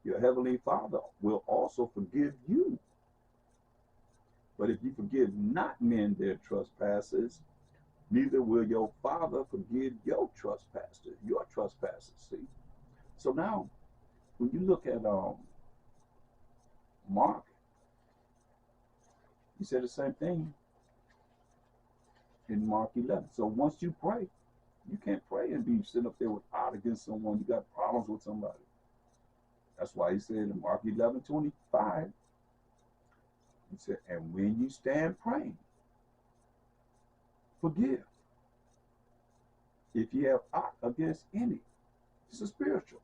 Your heavenly Father will also forgive you. But if you forgive not men their trespasses, neither will your Father forgive your trespasses. See? So now, when you look at Mark, he said the same thing in Mark 11. So once you pray, you can't pray and be sitting up there with out against someone. You got problems with somebody. That's why he said in Mark 11:25, he said, and when you stand praying, forgive if you have aught against any. This is spiritual.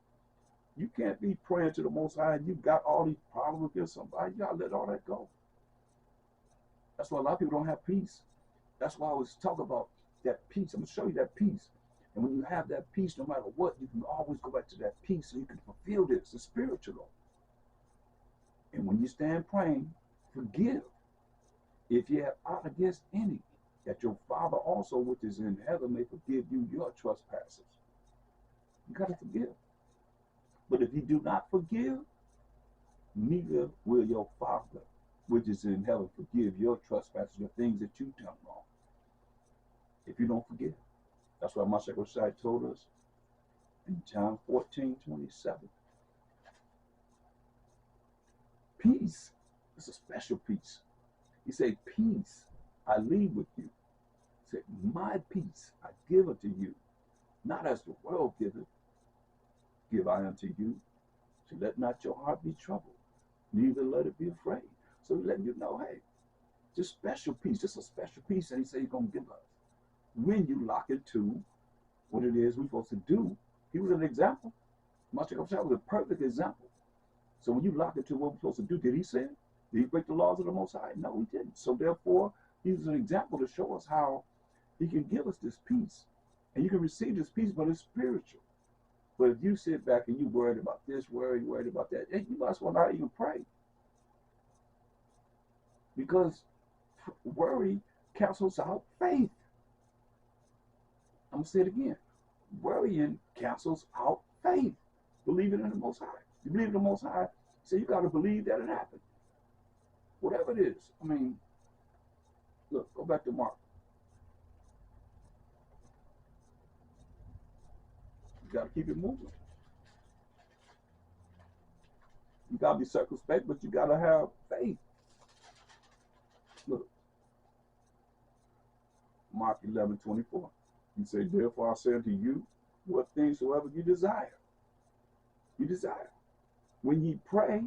You can't be praying to the Most High and you've got all these problems against somebody. You gotta let all that go. That's why a lot of people don't have peace. That's why I was talking about that peace. I'm gonna show you that peace. And when you have that peace, no matter what, you can always go back to that peace so you can fulfill this. It's spiritual. And when you stand praying, forgive if you have aught against any, that your Father also which is in heaven may forgive you your trespasses. You got to forgive. But if you do not forgive, neither will your Father which is in heaven forgive your trespasses, the things that you've done wrong. If you don't forgive. That's why MASHAYACH told us in John 14:27. Peace is a special peace. He said, peace I leave with you. He said, my peace I give unto you. Not as the world giveth, give I unto you. So let not your heart be troubled, neither let it be afraid. So let you know, hey, just special peace, just a special peace that he said he's going to give us. When you lock into what it is we're supposed to do, he was an example. MASHAYACH was a perfect example. So when you lock into what we're supposed to do, did he sin? Did he break the laws of the Most High? No, he didn't. So therefore, he was an example to show us how he can give us this peace. And you can receive this peace, but it's spiritual. But if you sit back and you worried about this, worried about that, you might as well not even pray. Because worry cancels out faith. I'm going to say it again. Worrying cancels out faith. Believing in the Most High. You believe in the Most High, so you got to believe that it happened. Whatever it is. I mean, look, go back to Mark. You got to keep it moving. You got to be circumspect, but you got to have faith. Look, Mark 11:24. He said, therefore I say unto you, what things soever you desire. You desire. When ye pray,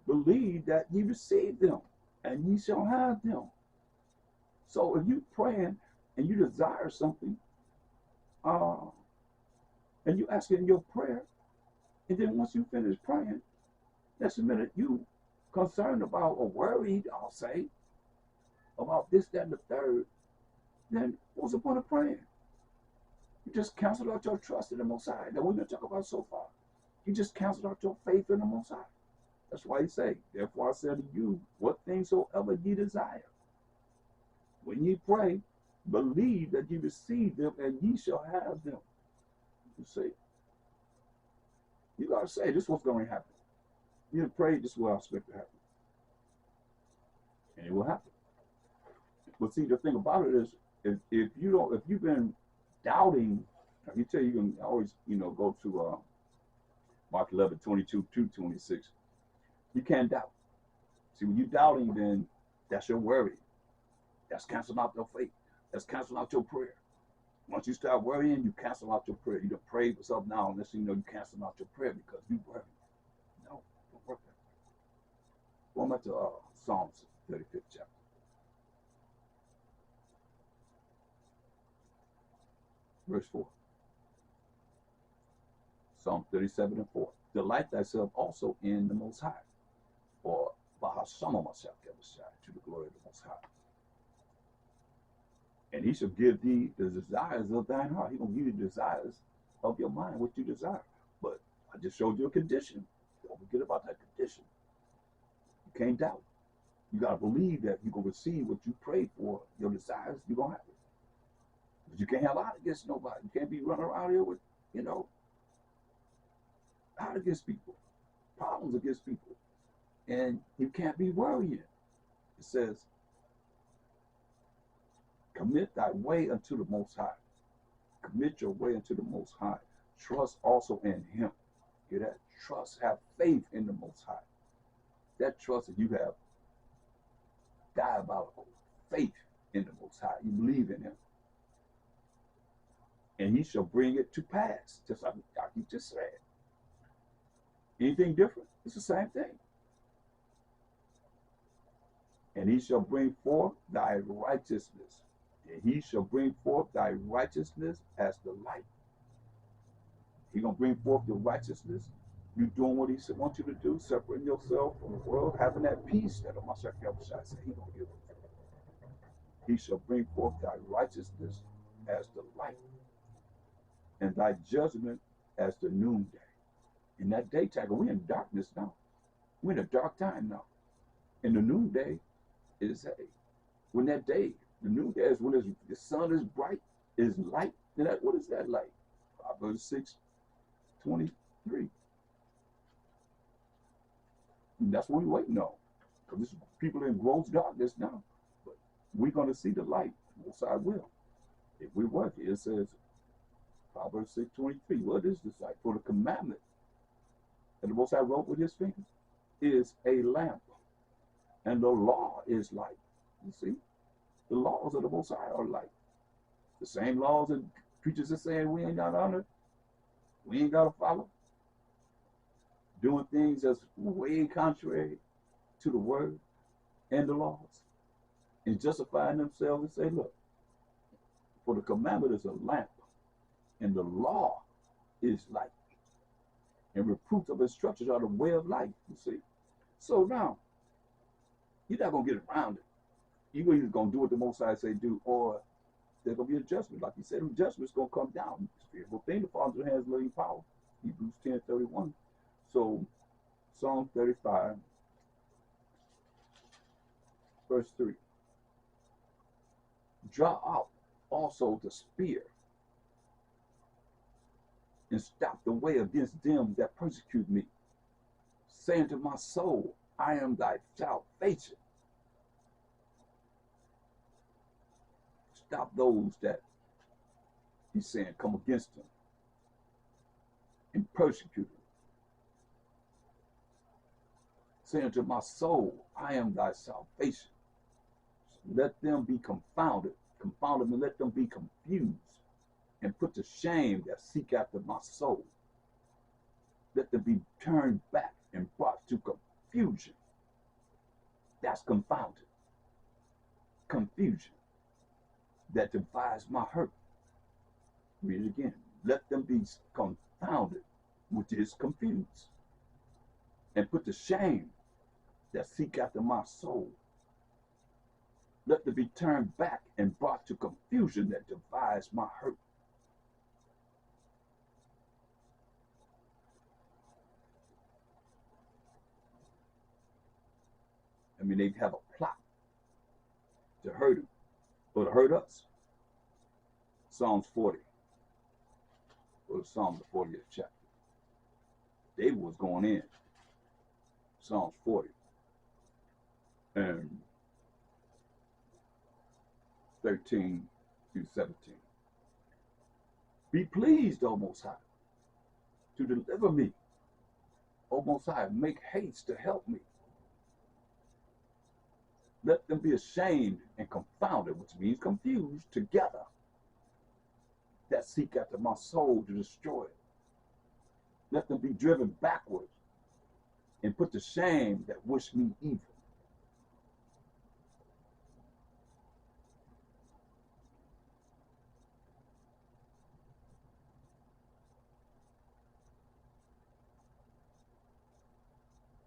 believe that ye receive them, and ye shall have them. So if you praying and you desire something, and you ask it in your prayer, and then once you finish praying, that's the minute you concerned about or worried, I'll say, about this, that, and the third, then what's the point of praying? You just canceled out your trust in the Most High that we've been talking about so far. You just canceled out your faith in the Most High. That's why he say, therefore I say to you, what things soever ye desire. When ye pray, believe that ye receive them, and ye shall have them. You see, you got to say, this is what's going to happen. You pray, this is what I expect to happen. And it will happen. But see, the thing about it is, if you've been doubting, I can tell you can always, go to Mark 11:22-26. You can't doubt. See, when you're doubting, then that's your worry. That's canceling out your faith. That's canceling out your prayer. Once you start worrying, you cancel out your prayer. You don't pray for something now unless you know you cancel out your prayer because you worry. No, don't work that way. Going back to Psalms 35th chapter. Verse 4. Psalm 37:4. Delight thyself also in the Most High. Or YAHAWASHI, to the glory of the Most High. And he shall give thee the desires of thine heart. He's going to give you the desires of your mind, what you desire. But I just showed you a condition. Don't forget about that condition. You can't doubt. You got to believe that you're going to receive what you pray for, your desires, you're going to have it. But you can't have out against nobody. You can't be running around here with, out against people, problems against people, and you can't be worrying. It says, commit thy way unto the Most High. Commit your way unto the Most High. Trust also in Him. Hear that? Trust, have faith in the Most High. That trust that you have diabolical faith in the Most High. You believe in Him. And He shall bring it to pass, just like He just said. Anything different? It's the same thing. And He shall bring forth thy righteousness. And He shall bring forth thy righteousness as the light. He's going to bring forth your righteousness. You doing what He wants you to do, separating yourself from the world, having that peace that YAHAWASHI said He's going to give you. He shall bring forth thy righteousness as the light, and thy judgment as the noonday. In that daytime, we're in darkness now. We're in a dark time now. In the noonday is when that day, the noonday is when the sun is bright, is light. And that, what is that light? Proverbs 6:23. And that's what we're waiting on. Because people are in gross darkness now. But we're going to see the light. Most I will. If we work it, it says, Proverbs 6:23. What is this light? For the commandment that the Most High wrote with His finger is a lamp, and the law is light. You see, the laws of the Most High are light. The same laws that preachers are saying we ain't got to honor, we ain't got to follow, doing things that's way contrary to the word and the laws, and justifying themselves and say, look, for the commandment is a lamp, and the law is light. And reproofs of instructions are the way of life, you see. So now, you're not going to get around it. You're either going to do what the Most High say do, or there's going to be a judgment. Like He said, the judgment's going to come down. Fearful thing to fall into the hands of living power. Hebrews 10:31. So, Psalm 35, verse 3. Draw out also the spear, and stop the way against them that persecute me, saying to my soul, I am thy salvation. Stop those that He's saying come against Him and persecute Him, saying to my soul, I am thy salvation. Let them be confounded, and let them be confused, and put to shame that seek after my soul. Let them be turned back and brought to confusion. That's confounded. Confusion that divides my hurt. Read it again. Let them be confounded, which is confused, and put to shame that seek after my soul. Let them be turned back and brought to confusion that divides my hurt. I mean, they have a plot to hurt Him, or to hurt us. Psalms 40, or Psalm the 40th chapter. David was going in. Psalms 40 and 13 through 17. Be pleased, O Most High, to deliver me. O Most High, make haste to help me. Let them be ashamed and confounded, which means confused, together, that seek after my soul to destroy it. Let them be driven backward and put to shame that wish me evil.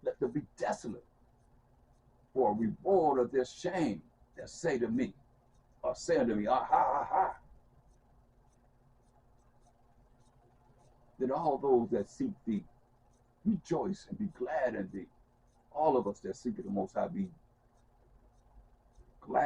Let them be desolate for a reward of their shame that say to me, or say unto me, ah, ha, ha, ha. Then all those that seek thee rejoice and be glad in thee. All of us that seek the Most High be